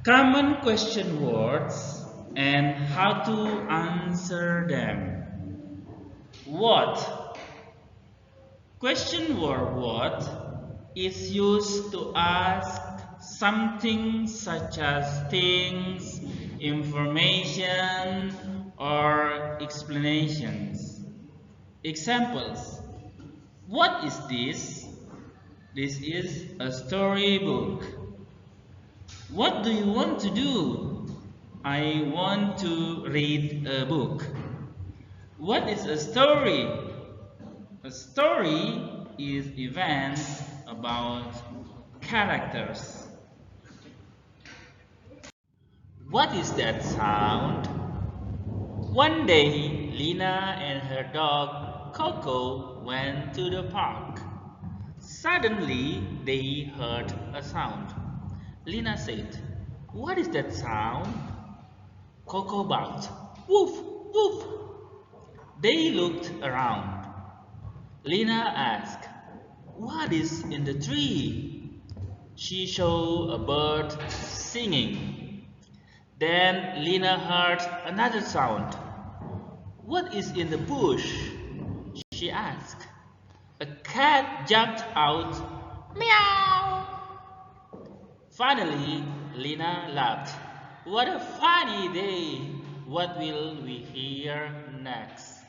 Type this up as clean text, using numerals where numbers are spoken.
Common question words and how to answer them. What? Question word what is used to ask something such as things, information, or explanations. Examples. What is this? This is a storybook. What do you want to do? I want to read a book. What is a story? A story is events about characters. What is that sound? One day, Lina and her dog Coco went to the park. Suddenly, they heard a sound. Lina said, "What is that sound?" Coco barked, "Woof, woof." They looked around. Lina asked, "What is in the tree?" She showed a bird singing. Then Lina heard another sound. "What is in the bush?" she asked. A cat jumped out. Meow! Finally, Lina laughed. What a funny day! What will we hear next?